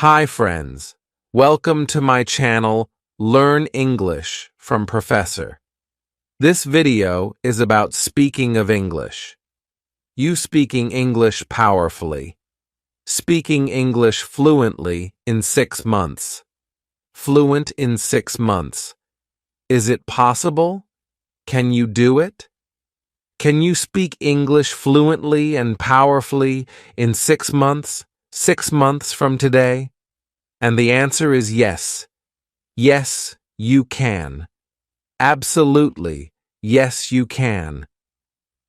Hi friends, welcome to my channel Learn English from Professor. This video is about speaking of English. You speaking English powerfully. Speaking English fluently in 6 months. Fluent in 6 months. Is it possible? Can you do it? Can you speak English fluently and powerfully in 6 months? 6 months from today? And the answer is yes. Yes, you can. Absolutely, yes, you can.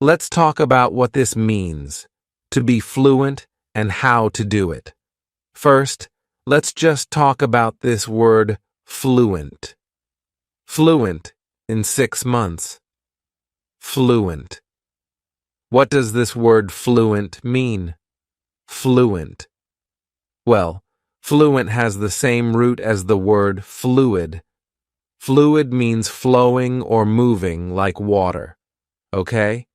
Let's talk about what this means, to be fluent and how to do it. First, let's just talk about this word fluent. Fluent in 6 months. Fluent. What does this word fluent mean? Fluent. Well, fluent has the same root as the word fluid. Fluid means flowing or moving like water, okay?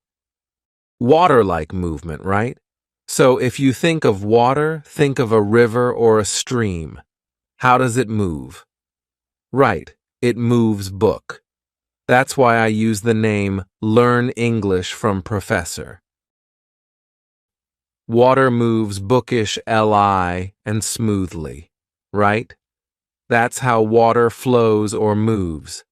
Water-like movement, right? So if you think of water, think of a river or a stream. How does it move? Right, it moves book. That's why I use the name Learn English from Professor. Water moves bookish li and smoothly, right? That's how water flows or moves.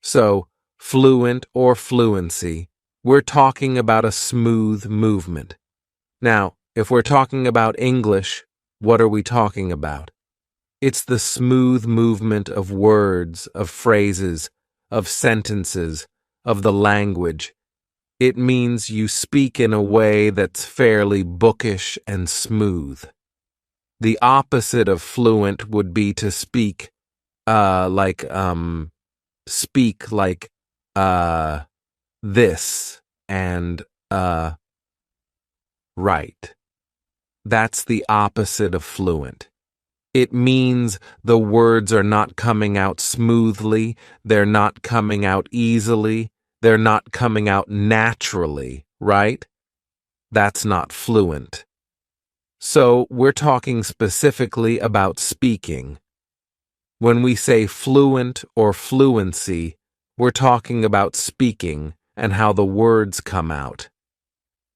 So, fluent or fluency, we're talking about a smooth movement. Now, if we're talking about English, what are we talking about? It's the smooth movement of words, of phrases, of sentences, of the language. It means you speak in a way that's fairly bookish and smooth. The opposite of fluent would be to speak like this and right. That's the opposite of fluent. It means the words are not coming out smoothly, they're not coming out easily, they're not coming out naturally, right? That's not fluent. So we're talking specifically about speaking. When we say fluent or fluency, we're talking about speaking and how the words come out.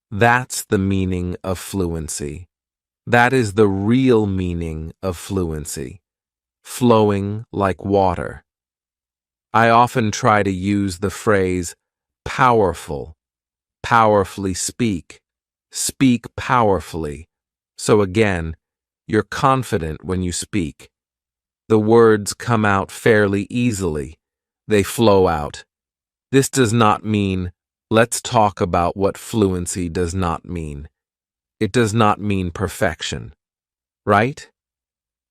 That's the meaning of fluency. That is the real meaning of fluency. Flowing like water. I often try to use the phrase powerful, powerfully speak, speak powerfully. So again, you're confident when you speak. The words come out fairly easily. They flow out. This does not mean, let's talk about what fluency does not mean. It does not mean perfection, right?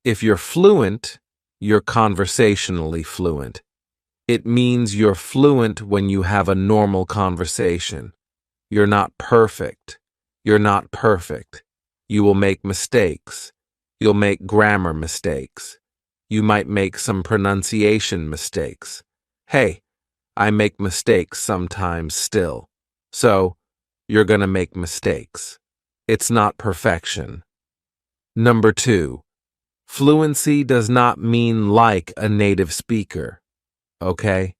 If you're fluent, you're conversationally fluent. It means you're fluent when you have a normal conversation. You're not perfect. You're not perfect. You will make mistakes. You'll make grammar mistakes. You might make some pronunciation mistakes. Hey, I make mistakes sometimes still. So, you're gonna make mistakes. It's not perfection. Number 2, fluency does not mean like a native speaker, okay?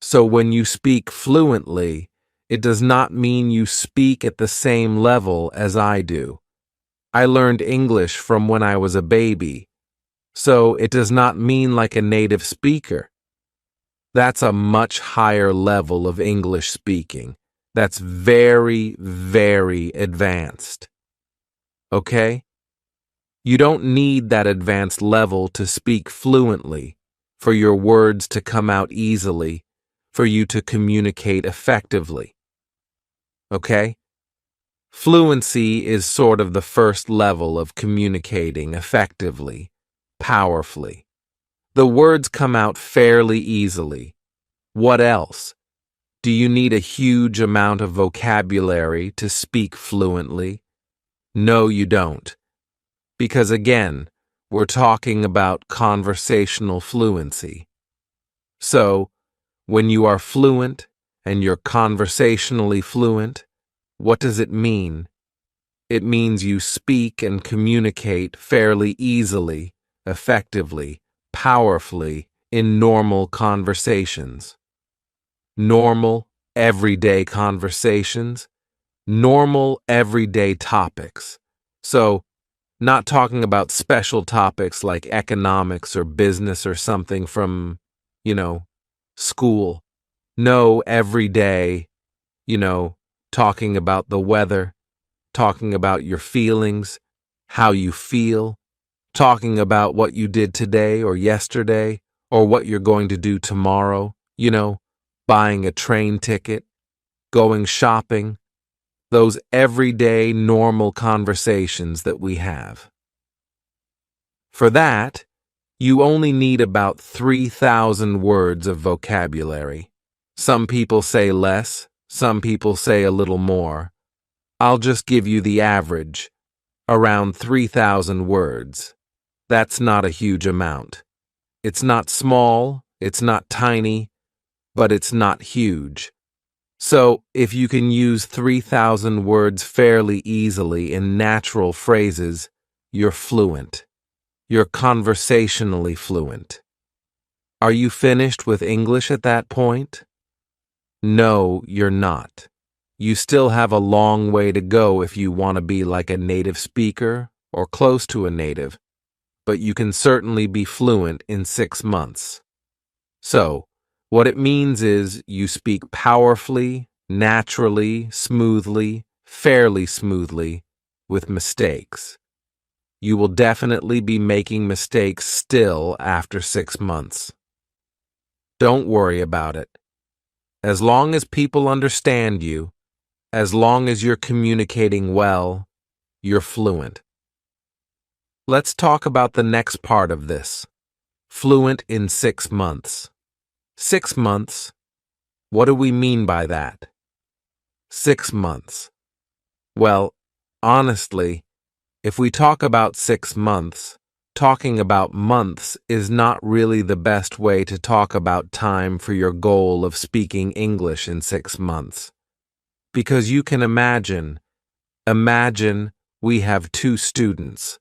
So when you speak fluently, it does not mean you speak at the same level as I do. I learned English from when I was a baby, so it does not mean like a native speaker. That's a much higher level of English speaking. That's very, very advanced. Okay? You don't need that advanced level to speak fluently, for your words to come out easily, for you to communicate effectively. Okay? Fluency is sort of the first level of communicating effectively, powerfully. The words come out fairly easily. What else? Do you need a huge amount of vocabulary to speak fluently? No, you don't. Because again, we're talking about conversational fluency. So, when you are fluent and you're conversationally fluent, what does it mean? It means you speak and communicate fairly easily, effectively, powerfully in normal conversations. Normal, everyday conversations, normal, everyday topics. So, not talking about special topics like economics or business or something from, school. No, every day, talking about the weather, talking about your feelings, how you feel, talking about what you did today or yesterday or what you're going to do tomorrow, buying a train ticket, going shopping, those everyday normal conversations that we have. For that, you only need about 3,000 words of vocabulary. Some people say less, some people say a little more. I'll just give you the average, around 3,000 words. That's not a huge amount. It's not small, it's not tiny, but it's not huge. So, if you can use 3,000 words fairly easily in natural phrases, you're fluent. You're conversationally fluent. Are you finished with English at that point? No, you're not. You still have a long way to go if you want to be like a native speaker or close to a native, but you can certainly be fluent in 6 months. So, what it means is you speak powerfully, naturally, smoothly, fairly smoothly, with mistakes. You will definitely be making mistakes still after 6 months. Don't worry about it. As long as people understand you, as long as you're communicating well, you're fluent. Let's talk about the next part of this. Fluent in 6 months. 6 months? What do we mean by that? 6 months. Well, honestly, if we talk about 6 months, talking about months is not really the best way to talk about time for your goal of speaking English in 6 months. Because you can imagine we have 2 students.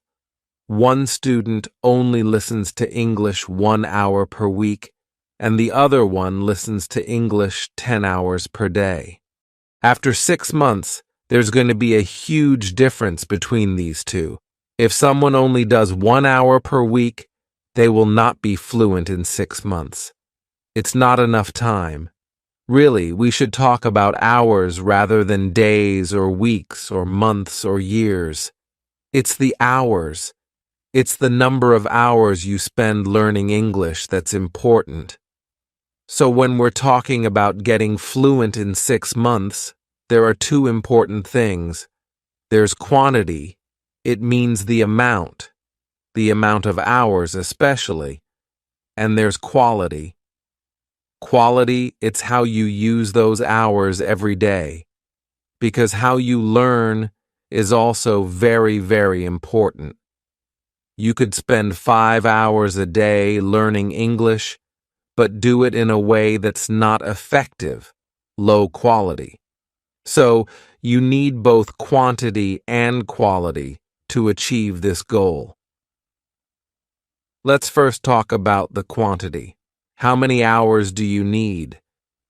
One student only listens to English 1 hour per week, and the other one listens to English 10 hours per day. After 6 months, there's going to be a huge difference between these two. If someone only does 1 hour per week, they will not be fluent in 6 months. It's not enough time. Really, we should talk about hours rather than days or weeks or months or years. It's the hours. It's the number of hours you spend learning English that's important. So when we're talking about getting fluent in 6 months, there are 2 important things. There's quantity. It means the amount of hours especially. And there's quality. Quality, it's how you use those hours every day. Because how you learn is also very, very important. You could spend 5 hours a day learning English, but do it in a way that's not effective, low quality. So, you need both quantity and quality to achieve this goal. Let's first talk about the quantity. How many hours do you need?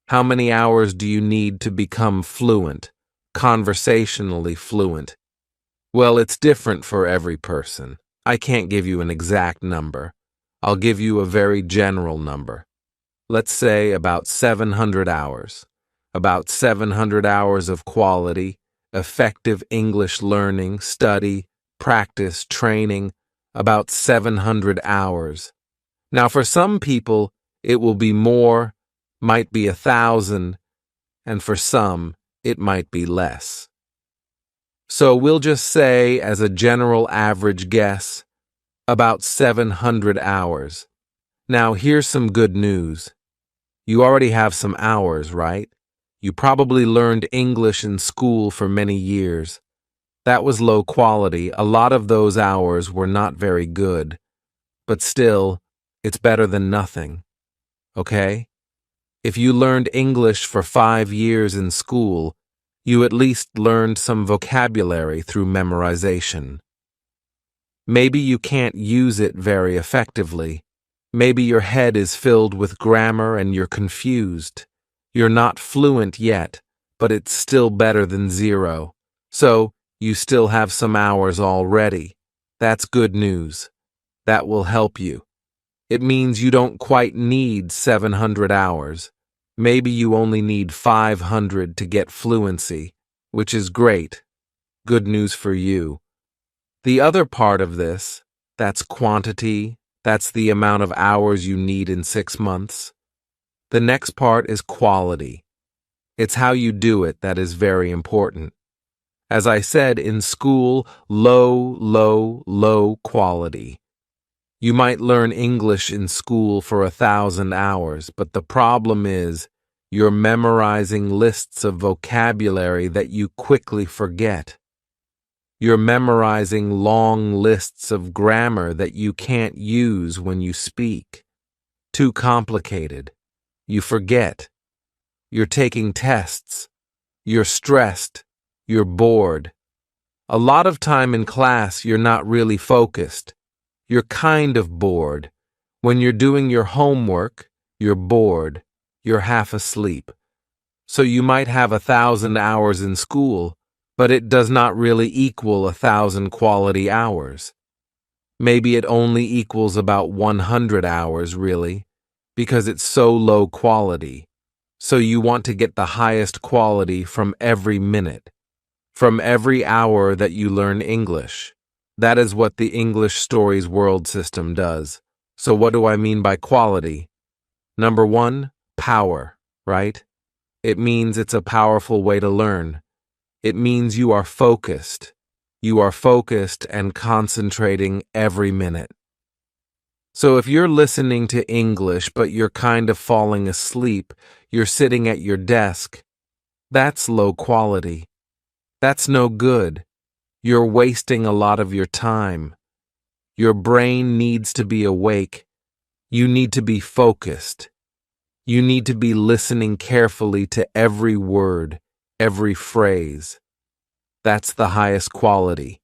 How many hours do you need to become fluent, conversationally fluent? Well, it's different for every person. I can't give you an exact number. I'll give you a very general number. Let's say about 700 hours. About 700 hours of quality, effective English learning, study, practice, training, about 700 hours. Now, for some people, it will be more, might be 1,000, and for some, it might be less. So we'll just say, as a general average guess, about 700 hours. Now, here's some good news. You already have some hours, right? You probably learned English in school for many years. That was low quality. A lot of those hours were not very good. But still, it's better than nothing. Okay? If you learned English for 5 years in school, You at least learned some vocabulary through memorization. Maybe you can't use it very effectively. Maybe your head is filled with grammar and you're confused. You're not fluent yet, but it's still better than zero. So, you still have some hours already. That's good news. That will help you. It means you don't quite need 700 hours. Maybe you only need 500 to get fluency, which is great. Good news for you. The other part of this, that's quantity, that's the amount of hours you need in 6 months. The next part is quality. It's how you do it that is very important. As I said, in school, low quality. You might learn English in school for 1,000 hours, but the problem is you're memorizing lists of vocabulary that you quickly forget. You're memorizing long lists of grammar that you can't use when you speak. Too complicated. You forget. You're taking tests. You're stressed. You're bored. A lot of time in class, you're not really focused. You're kind of bored. When you're doing your homework, you're bored. You're half asleep. So you might have 1,000 hours in school, but it does not really equal 1,000 quality hours. Maybe it only equals about 100 hours, really, because it's so low quality. So you want to get the highest quality from every minute, from every hour that you learn English. That is what the English Stories world system does. So what do I mean by quality? Number one, power, right? It means it's a powerful way to learn. It means you are focused. You are focused and concentrating every minute. So if you're listening to English but you're kind of falling asleep, you're sitting at your desk, that's low quality. That's no good. You're wasting a lot of your time. Your brain needs to be awake. You need to be focused. You need to be listening carefully to every word, every phrase. That's the highest quality.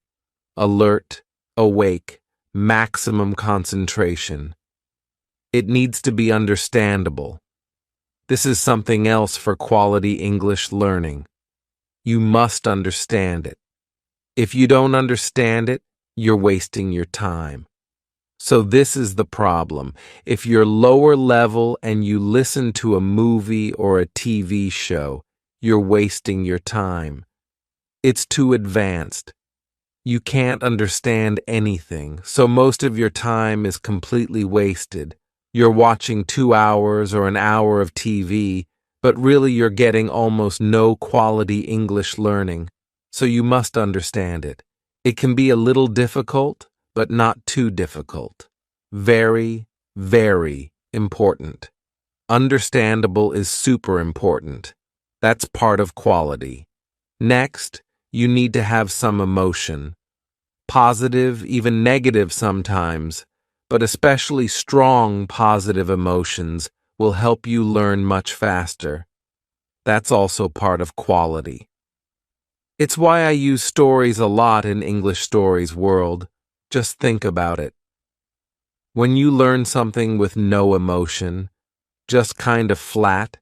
Alert, awake, maximum concentration. It needs to be understandable. This is something else for quality English learning. You must understand it. If you don't understand it, you're wasting your time. So this is the problem. If you're lower level and you listen to a movie or a TV show, you're wasting your time. It's too advanced. You can't understand anything, so most of your time is completely wasted. You're watching 2 hours or an hour of TV, but really you're getting almost no quality English learning, so you must understand it. It can be a little difficult, but not too difficult. Very important. Understandable is super important. That's part of quality. Next, you need to have some emotion. Positive, even negative sometimes, but especially strong positive emotions will help you learn much faster. That's also part of quality. It's why I use stories a lot in English Stories world. Just think about it. When you learn something with no emotion, just kind of flat,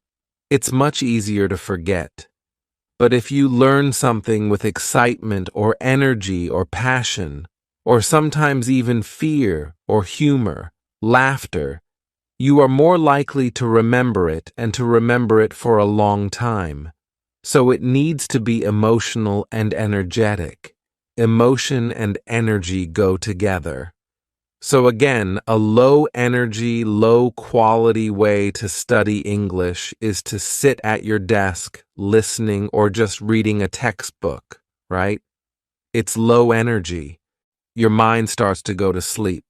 it's much easier to forget. But if you learn something with excitement or energy or passion, or sometimes even fear or humor, laughter, you are more likely to remember it and to remember it for a long time. So it needs to be emotional and energetic. Emotion and energy go together. So again, a low energy, low quality way to study English is to sit at your desk, listening or just reading a textbook, right? It's low energy. Your mind starts to go to sleep.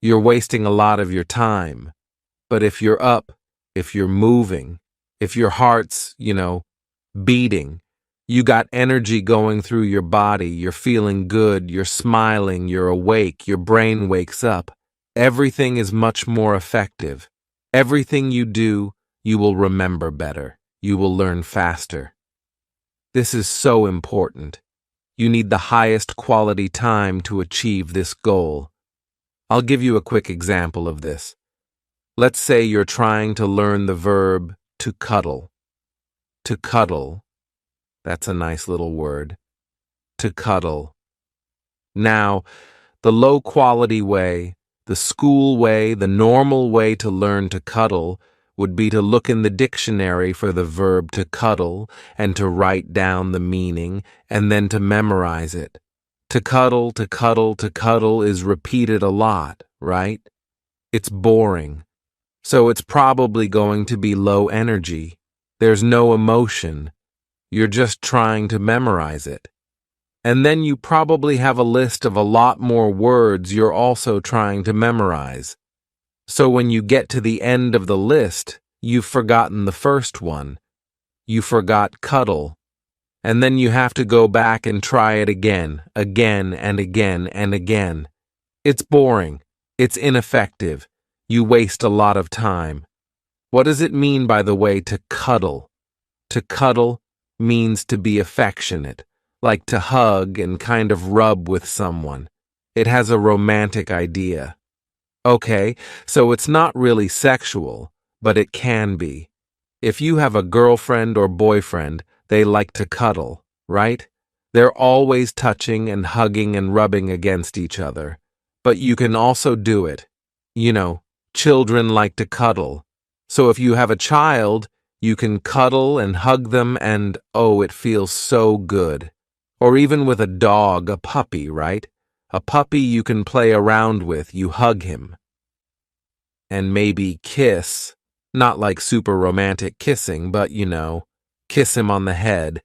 You're wasting a lot of your time. But if you're up, if you're moving, if your heart's, beating, you got energy going through your body, you're feeling good, you're smiling, you're awake, your brain wakes up. Everything is much more effective. Everything you do, you will remember better. You will learn faster. This is so important. You need the highest quality time to achieve this goal. I'll give you a quick example of this. Let's say you're trying to learn the verb to cuddle. To cuddle. That's a nice little word. To cuddle. Now, the low-quality way, the school way, the normal way to learn to cuddle would be to look in the dictionary for the verb to cuddle and to write down the meaning and then to memorize it. To cuddle, to cuddle, to cuddle is repeated a lot, right? It's boring. So it's probably going to be low energy. There's no emotion. You're just trying to memorize it. And then you probably have a list of a lot more words you're also trying to memorize. So when you get to the end of the list, you've forgotten the first one. You forgot cuddle. And then you have to go back and try it again and again and again. It's boring. It's ineffective. You waste a lot of time. What does it mean, by the way, to cuddle? To cuddle means to be affectionate, like to hug and kind of rub with someone. It has a romantic idea. Okay, so it's not really sexual, but it can be. If you have a girlfriend or boyfriend, they like to cuddle, right? They're always touching and hugging and rubbing against each other. But you can also do it. You know, children like to cuddle. So if you have a child, you can cuddle and hug them and, oh, it feels so good. Or even with a dog, a puppy, right? A puppy you can play around with, you hug him. And maybe kiss, not like super romantic kissing, but, you know, kiss him on the head.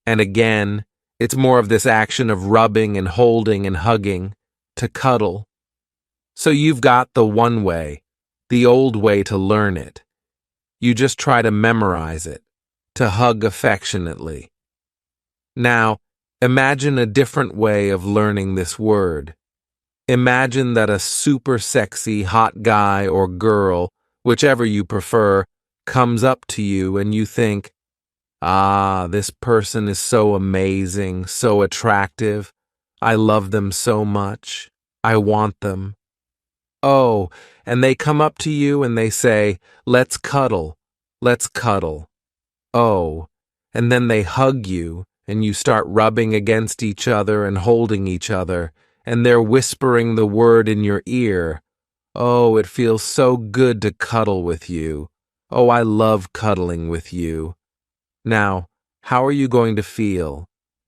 And again, it's more of this action of rubbing and holding and hugging, to cuddle. So you've got the one way, the old way to learn it. You just try to memorize it, to hug affectionately. Now, imagine a different way of learning this word. Imagine that a super sexy hot guy or girl, whichever you prefer, comes up to you and you think, ah, this person is so amazing, so attractive. I love them so much. I want them. Oh, and they come up to you and they say, let's cuddle, let's cuddle. Oh, and then they hug you and you start rubbing against each other and holding each other, and they're whispering the word in your ear. Oh, it feels so good to cuddle with you. Oh, I love cuddling with you. Now, how are you going to feel?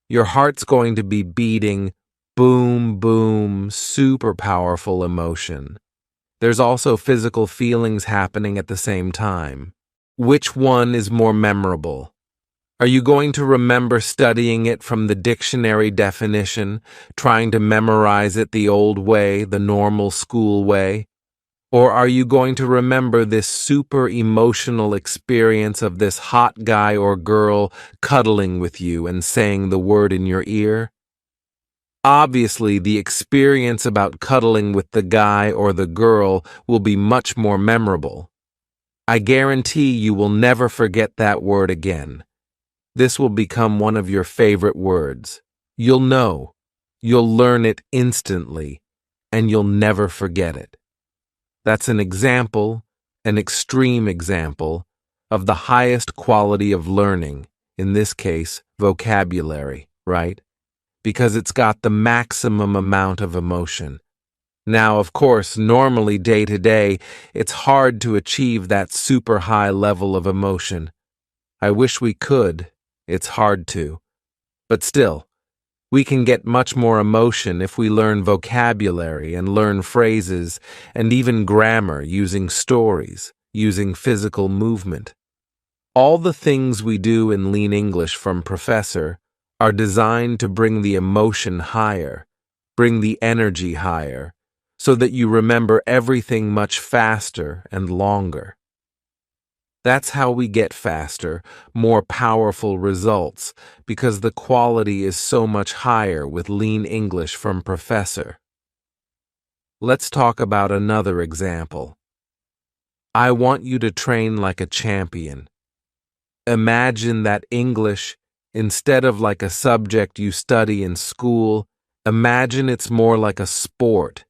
Your heart's going to be beating, boom, boom, super powerful emotion. There's also physical feelings happening at the same time. Which one is more memorable? Are you going to remember studying it from the dictionary definition, trying to memorize it the old way, the normal school way? Or are you going to remember this super emotional experience of this hot guy or girl cuddling with you and saying the word in your ear? Obviously, the experience about cuddling with the guy or the girl will be much more memorable. I guarantee you will never forget that word again. This will become one of your favorite words. You'll know. You'll learn it instantly, and you'll never forget it. That's an example, an extreme example, of the highest quality of learning, in this case, vocabulary, right? Because it's got the maximum amount of emotion. Now, of course, normally day to day, it's hard to achieve that super high level of emotion. I wish we could. It's hard to. But still, we can get much more emotion if we learn vocabulary and learn phrases and even grammar using stories, using physical movement. All the things we do in Lean English from Professor are designed to bring the emotion higher, bring the energy higher, so that you remember everything much faster and longer. That's how we get faster, more powerful results, because the quality is so much higher with Lean English from Professor. Let's talk about another example. I want you to train like a champion. Imagine that English Instead of like a subject you study in school, imagine it's more like a sport.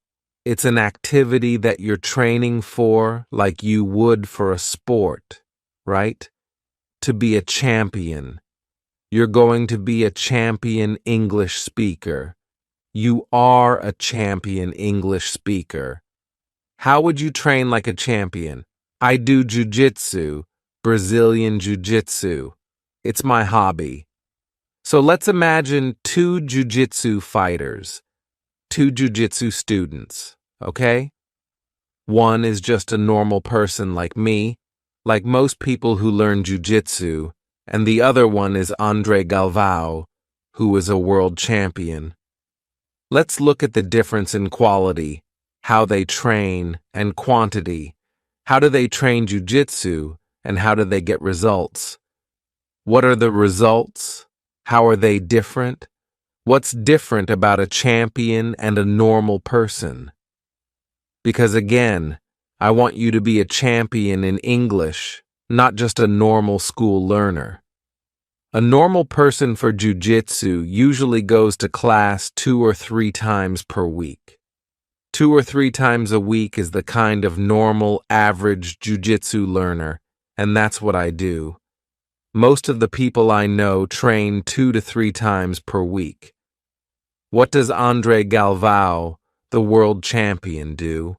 It's an activity that you're training for like you would for a sport, right? To be a champion. You're going to be a champion English speaker. You are a champion English speaker. How would you train like a champion? I do jiu-jitsu, Brazilian jiu-jitsu. It's my hobby. So let's imagine two jiu-jitsu fighters, two jiu-jitsu students, okay? One is just a normal person like me, like most people who learn jiu-jitsu, and the other one is Andre Galvao, who is a world champion. Let's look at the difference in quality, how they train, and quantity. How do they train jiu-jitsu, and how do they get results? What are the results? How are they different? What's different about a champion and a normal person? Because again, I want you to be a champion in English, not just a normal school learner. A normal person for jiu-jitsu usually goes to class 2 or 3 times per week. 2 or 3 times a week is the kind of normal, average jiu-jitsu learner, and that's what I do. Most of the people I know train 2 to 3 times per week. What does Andre Galvao, the world champion, do?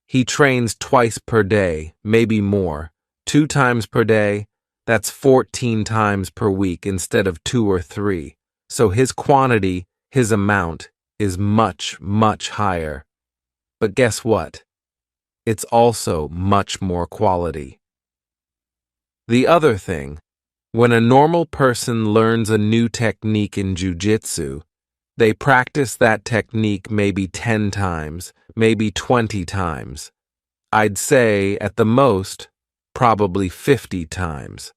He trains twice per day, maybe more. 2 times per day, that's 14 times per week instead of 2 or 3. So his quantity, his amount, is much, much higher. But guess what? It's also much more quality. The other thing, when a normal person learns a new technique in jiu-jitsu, they practice that technique maybe 10 times, maybe 20 times. I'd say, at the most, probably 50 times.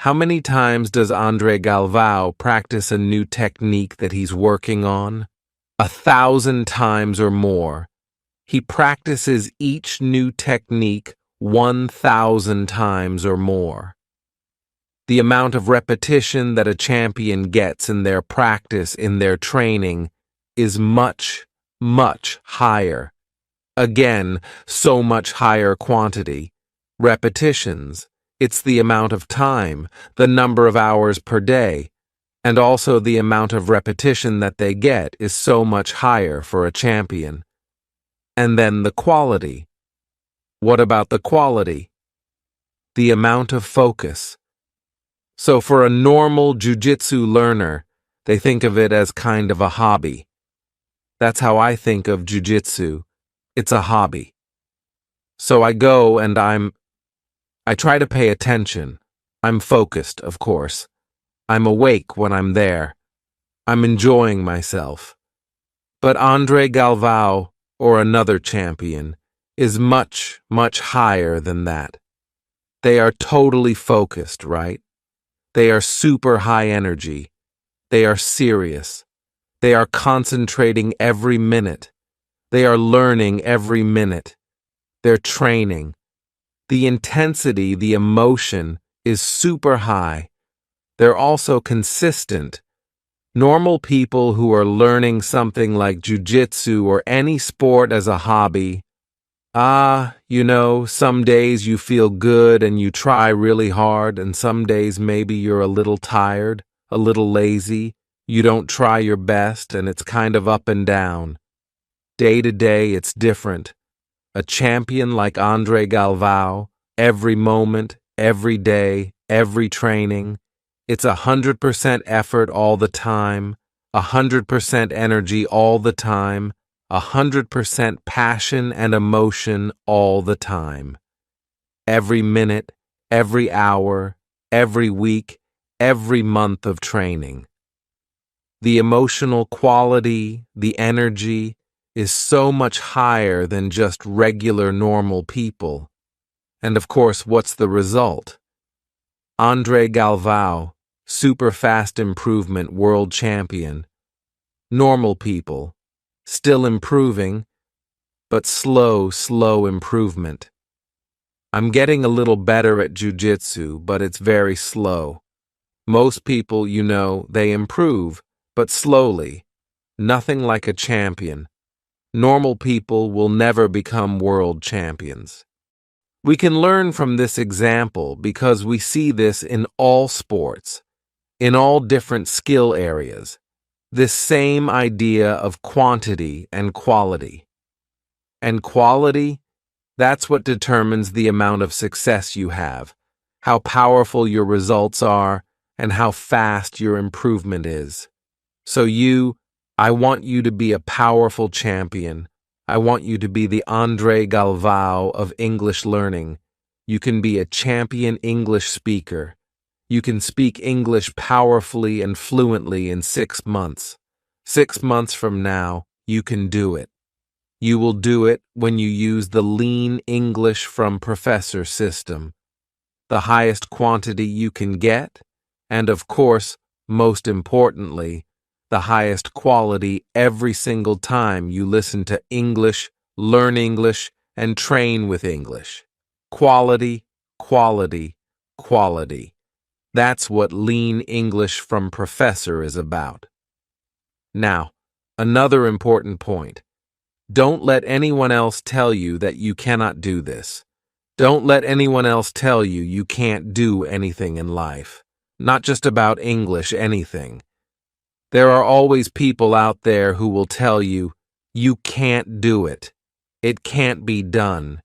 How many times does Andre Galvao practice a new technique that he's working on? 1,000 times or more. He practices each new technique 1,000 times or more. The amount of repetition that a champion gets in their practice, in their training, is much, much higher. Again, so much higher quantity. Repetitions, it's the amount of time, the number of hours per day, and also the amount of repetition that they get is so much higher for a champion. And then the quality. What about the quality? The amount of focus. So for a normal jiu-jitsu learner, they think of it as kind of a hobby. That's how I think of jiu-jitsu. It's a hobby. So I go and I try to pay attention. I'm focused, of course. I'm awake when I'm there. I'm enjoying myself. But Andre Galvao, or another champion, is much, much higher than that. They are totally focused, right? They are super high energy. They are serious. They are concentrating every minute. They are learning every minute. They're training. The intensity, the emotion is super high. They're also consistent. Normal people who are learning something like jiu-jitsu or any sport as a hobby, some days you feel good and you try really hard, and some days maybe you're a little tired, a little lazy, you don't try your best, and it's kind of up and down. Day to day, it's different. A champion like Andre Galvao, every moment, every day, every training, it's 100% effort all the time, 100% energy all the time, 100% passion and emotion all the time. Every minute, every hour, every week, every month of training. The emotional quality, the energy, is so much higher than just regular normal people. And of course, what's the result? Andre Galvao, super fast improvement world champion. Normal people, still improving, but slow improvement. I'm getting a little better at jiu-jitsu, but it's very slow. Most people, they improve, but slowly. Nothing like a champion. Normal people will never become world champions. We can learn from this example because we see this in all sports, in all different skill areas. This same idea of quantity and quality. And quality, that's what determines the amount of success you have, how powerful your results are, and how fast your improvement is. So I want you to be a powerful champion. I want you to be the Andre Galvao of English learning. You can be a champion English speaker. You can speak English powerfully and fluently in 6 months. 6 months from now, you can do it. You will do it when you use the Lean English from Professor system. The highest quantity you can get, and of course, most importantly, the highest quality every single time you listen to English, learn English, and train with English. Quality, quality, quality. That's what Lean English from Professor is about. Now, another important point. Don't let anyone else tell you that you cannot do this. Don't let anyone else tell you you can't do anything in life. Not just about English, anything. There are always people out there who will tell you, you can't do it. It can't be done.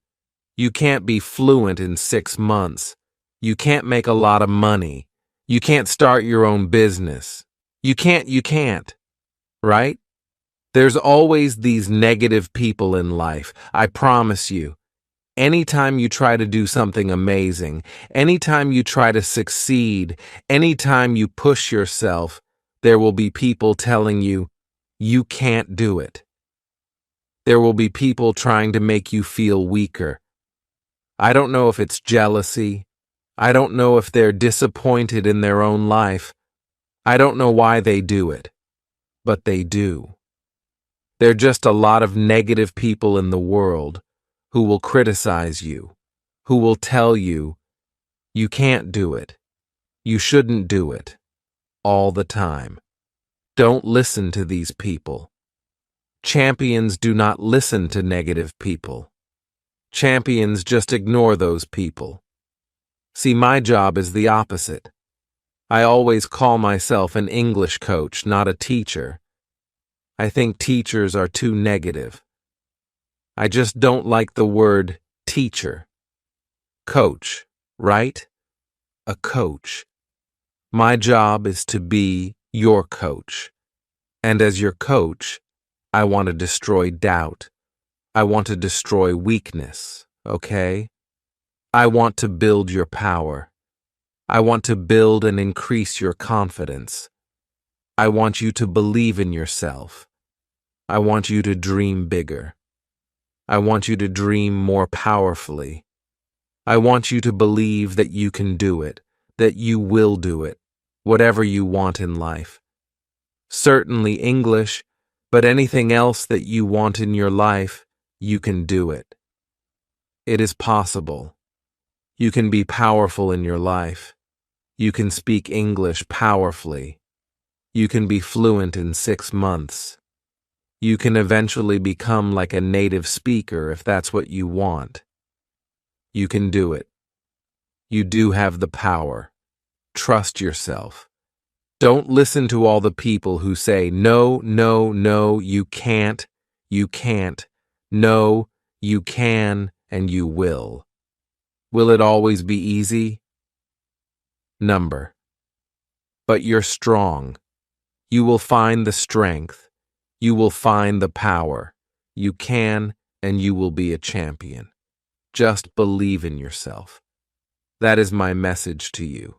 You can't be fluent in 6 months. You can't make a lot of money. You can't start your own business. You can't. Right? There's always these negative people in life, I promise you. Anytime you try to do something amazing, anytime you try to succeed, anytime you push yourself, there will be people telling you, you can't do it. There will be people trying to make you feel weaker. I don't know if it's jealousy. I don't know if they're disappointed in their own life. I don't know why they do it, but they do. There are just a lot of negative people in the world who will criticize you, who will tell you, you can't do it, you shouldn't do it, all the time. Don't listen to these people. Champions do not listen to negative people. Champions just ignore those people. See, my job is the opposite. I always call myself an English coach, not a teacher. I think teachers are too negative. I just don't like the word teacher. Coach, right? A coach. My job is to be your coach. And as your coach, I want to destroy doubt. I want to destroy weakness, okay? I want to build your power. I want to build and increase your confidence. I want you to believe in yourself. I want you to dream bigger. I want you to dream more powerfully. I want you to believe that you can do it, that you will do it, whatever you want in life. Certainly English, but anything else that you want in your life, you can do it. It is possible. You can be powerful in your life. You can speak English powerfully. You can be fluent in 6 months. You can eventually become like a native speaker if that's what you want. You can do it. You do have the power. Trust yourself. Don't listen to all the people who say, no, no, no, you can't, no, you can, and you will. Will it always be easy? Number. But you're strong. You will find the strength. You will find the power. You can, and you will be a champion. Just believe in yourself. That is my message to you.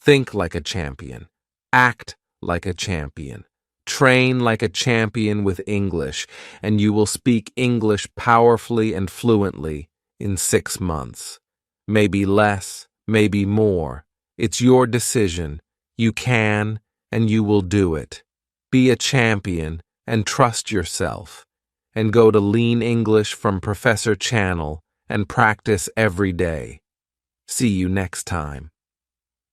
Think like a champion. Act like a champion. Train like a champion with English, and you will speak English powerfully and fluently in 6 months. Maybe less, maybe more. It's your decision. You can, and you will do it. Be a champion and trust yourself. And go to Lean English from Professor Channel and practice every day. See you next time.